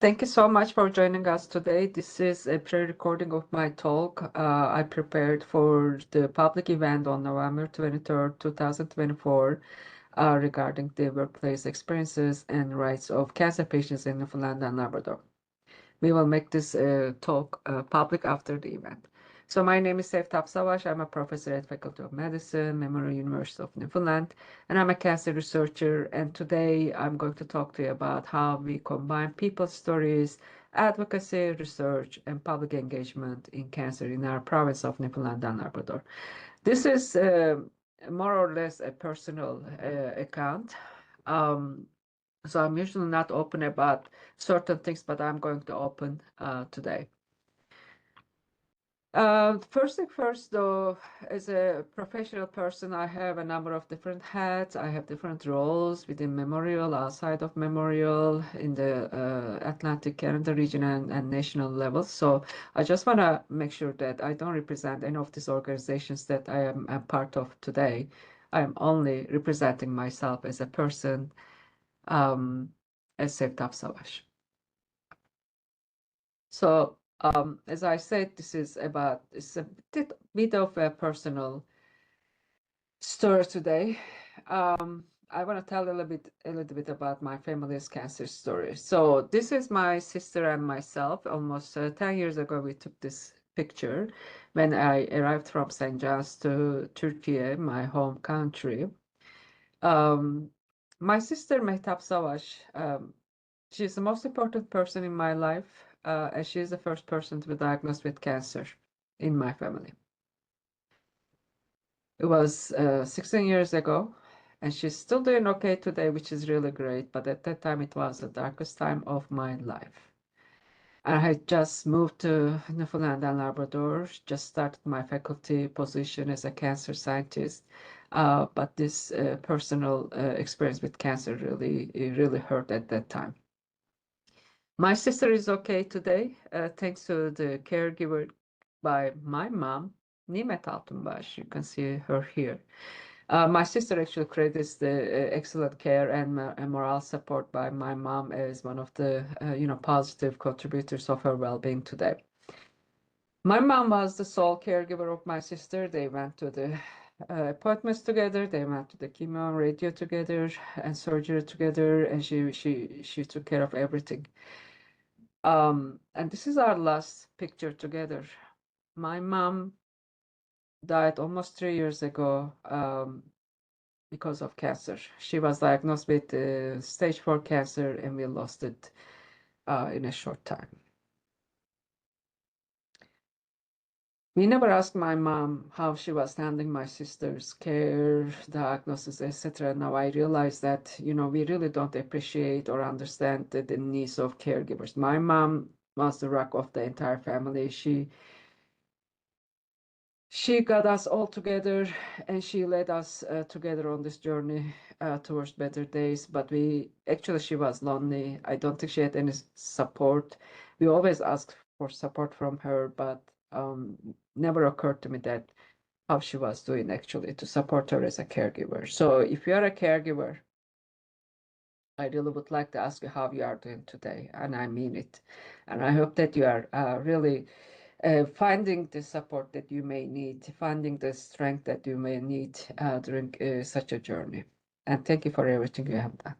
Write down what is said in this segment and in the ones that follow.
Thank you so much for joining us today. This is a pre-recording of my talk I prepared for the public event on November 23rd, 2024, regarding the workplace experiences and rights of cancer patients in Newfoundland and Labrador. We will make this talk public after the event. So my name is Sevtap Savas. I'm a professor at Faculty of Medicine, Memorial University of Newfoundland, and I'm a cancer researcher. And today I'm going to talk to you about how we combine people's stories, advocacy, research, and public engagement in cancer in our province of Newfoundland and Labrador. This is more or less a personal account. So I'm usually not open about certain things, but I'm going to open today. First thing first, though, as a professional person, I have a number of different hats. I have different roles within Memorial, outside of Memorial, in the Atlantic Canada region and national level. So I just want to make sure that I don't represent any of these organizations that I am a part of today. I am only representing myself as a person, as Sevtap Savas. So, as I said, it's a bit of a personal story today. I want to tell a little bit about my family's cancer story. So this is my sister and myself. Almost 10 years ago, we took this picture when I arrived from St. John's to Turkey, my home country. My sister Mehtap Savaş, she's the most important person in my life, as she is the first person to be diagnosed with cancer in my family. It was 16 years ago, and she's still doing okay today, which is really great. But at that time, it was the darkest time of my life. I had just moved to Newfoundland and Labrador, just started my faculty position as a cancer scientist. But this personal experience with cancer really hurt at that time. My sister is okay today, thanks to the caregiver by my mom, Nimet Altunbaş. You can see her here. My sister actually credits the excellent care and moral support by my mom as one of the positive contributors of her well-being today. My mom was the sole caregiver of my sister. They went to the appointments together. They went to the chemo and radio together and surgery together, and she took care of everything. And this is our last picture together. My mom died almost 3 years ago because of cancer. She was diagnosed with stage 4 cancer, and we lost it in a short time. We never asked my mom how she was handling my sister's care, diagnosis, etc. Now I realize that, we really don't appreciate or understand the needs of caregivers. My mom was the rock of the entire family. She got us all together, and she led us together on this journey towards better days. But she was lonely. I don't think she had any support. We always asked for support from her, but never occurred to me that how she was doing actually to support her as a caregiver. So if you are a caregiver, I really would like to ask you how you are doing today, and I mean it. And I hope that you are really finding the support that you may need, finding the strength that you may need during such a journey. And thank you for everything you have done.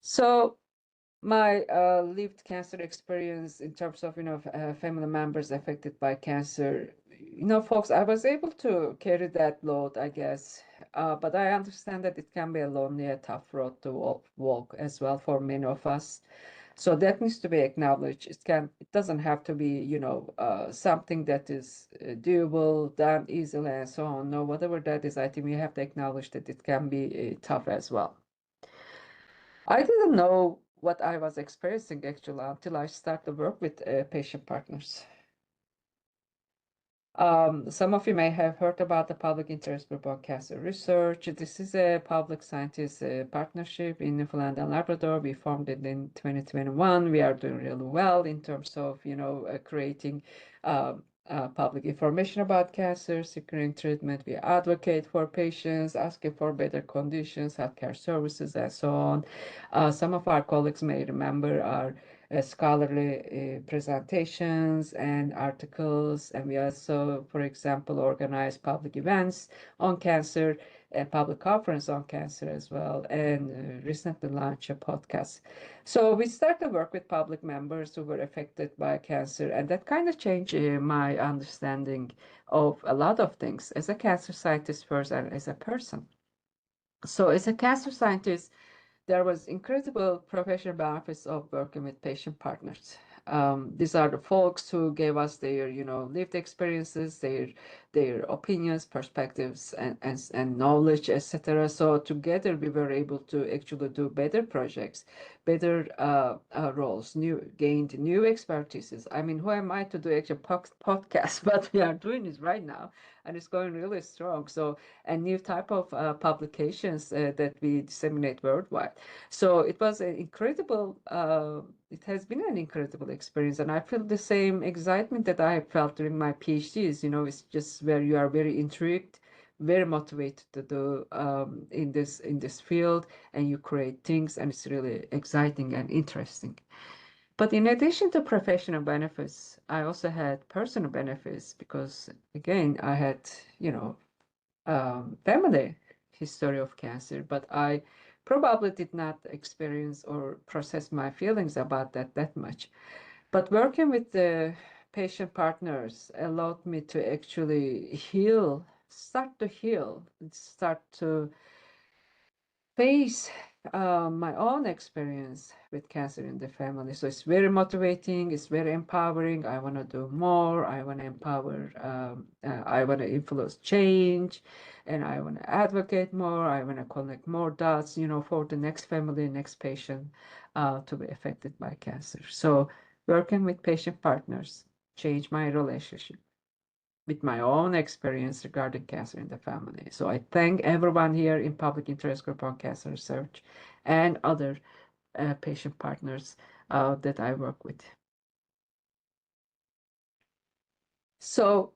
So my lived cancer experience in terms of, family members affected by cancer, folks, I was able to carry that load, I guess. But I understand that it can be a lonely, a tough road to walk as well for many of us. So that needs to be acknowledged. It doesn't have to be, something that is doable, done easily, and so on. No, whatever that is, I think we have to acknowledge that it can be tough as well. I didn't know what I was experiencing actually until I started to work with patient partners. Some of you may have heard about the Public Interest Group on Cancer Research. This is a public scientist partnership in Newfoundland and Labrador. We formed it in 2021. We are doing really well in terms of, creating public information about cancer, securing treatment. We advocate for patients, asking for better conditions, healthcare services, and so on. Some of our colleagues may remember our scholarly presentations and articles, and we also, for example, organize public events on cancer, a public conference on cancer as well, and recently launched a podcast. So we started work with public members who were affected by cancer, and that kind of changed my understanding of a lot of things as a cancer scientist first and as a person. So as a cancer scientist, there was incredible professional benefits of working with patient partners. These are the folks who gave us their, lived experiences, their opinions, perspectives, and knowledge, etc. So together we were able to actually do better projects, better roles, gained new expertises. I mean, who am I to do actual podcast? But we are doing this right now, and it's going really strong. So and new type of publications that we disseminate worldwide. So it was an incredible, it has been an incredible experience. And I feel the same excitement that I have felt during my PhDs. It's just where you are very intrigued, very motivated to do in this field, and you create things, and it's really exciting and interesting. But in addition to professional benefits, I also had personal benefits because, again, I had, you know, family history of cancer, but I probably did not experience or process my feelings about that much. But working with the patient partners allowed me to actually start to face my own experience with cancer in the family. So it's very motivating, it's very empowering. I want to do more. I want to empower, I want to influence change, and I want to advocate more. I want to connect more dots, for the next family, next patient to be affected by cancer. So working with patient partners changed my relationship with my own experience regarding cancer in the family. So I thank everyone here in Public Interest Group on Cancer Research and other patient partners that I work with. So,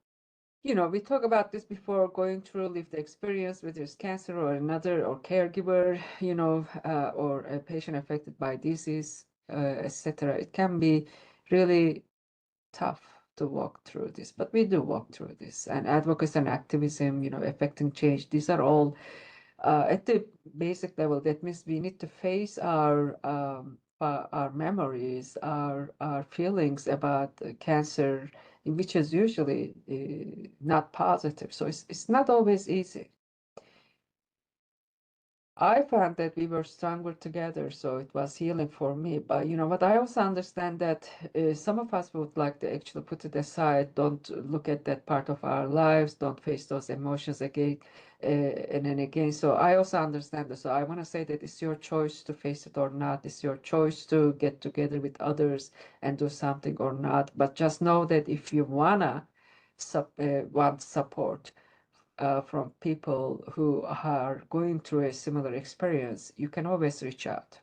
we talk about this before going through lived experience, whether it's cancer or another, or caregiver, or a patient affected by disease, etc. It can be really tough to walk through this, but we do walk through this. And advocacy and activism, affecting change, these are all at the basic level. That means we need to face our memories, our feelings about cancer, which is usually not positive. So it's not always easy. I found that we were stronger together, so it was healing for me. But what I also understand that some of us would like to actually put it aside, don't look at that part of our lives, don't face those emotions again and then again. So I also understand this. So I want to say that it's your choice to face it or not. It's your choice to get together with others and do something or not. But just know that if you want support, from people who are going through a similar experience, you can always reach out.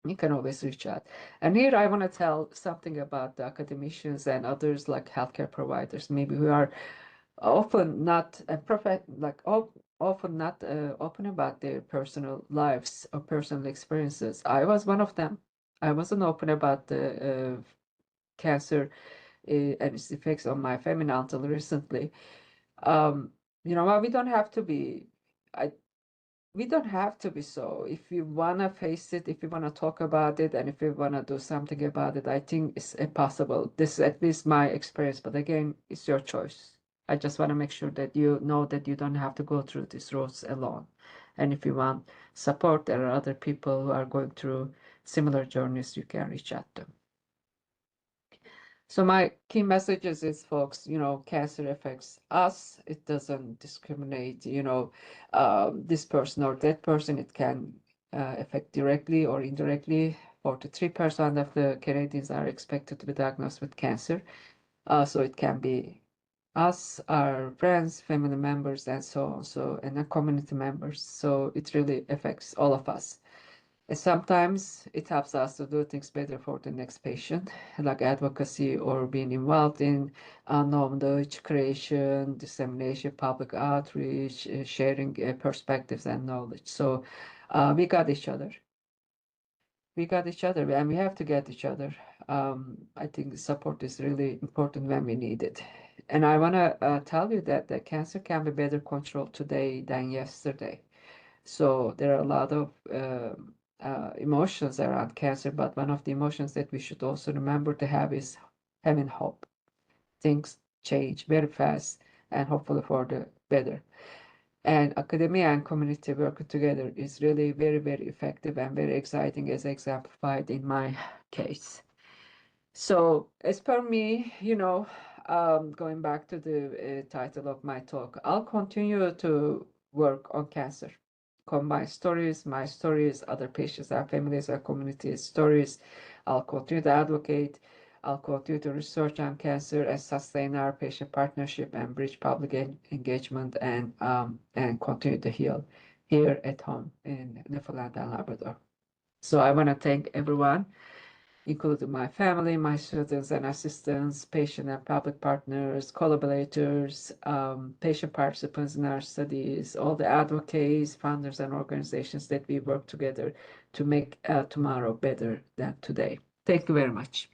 You can always reach out. And here I want to tell something about the academicians and others like healthcare providers, maybe who are often not often not open about their personal lives or personal experiences. I was one of them. I wasn't open about the cancer and its effects on my family until recently. Um, well, we don't have to be, I, we don't have to be so. If you want to face it, if you want to talk about it, and if you want to do something about it, I think it's possible. This is at least my experience, but again, it's your choice. I just want to make sure that you know that you don't have to go through these roads alone. And if you want support, there are other people who are going through similar journeys you can reach out to. So my key messages is, folks, cancer affects us. It doesn't discriminate, this person or that person. It can affect directly or indirectly. 43% of the Canadians are expected to be diagnosed with cancer. So it can be us, our friends, family members, and so on. So, and our community members. So it really affects all of us. Sometimes it helps us to do things better for the next patient, like advocacy or being involved in knowledge creation, dissemination, public outreach, sharing perspectives and knowledge. So we got each other. We got each other, and we have to get each other. I think support is really important when we need it. And I want to tell you that the cancer can be better controlled today than yesterday. So there are a lot of emotions around cancer, but one of the emotions that we should also remember to have is having hope. Things change very fast and hopefully for the better. And academia and community working together is really very, very effective and very exciting, as exemplified in my case. So, as per me, going back to the title of my talk, I'll continue to work on cancer, combine stories, my stories, other patients and families and community stories. I'll continue to advocate. I'll continue to research on cancer and sustain our patient partnership and bridge public engagement and continue to heal here at home in Newfoundland and Labrador. So I want to thank everyone, including my family, my students and assistants, patient and public partners, collaborators, patient participants in our studies, all the advocates, founders, and organizations that we work together to make tomorrow better than today. Thank you very much.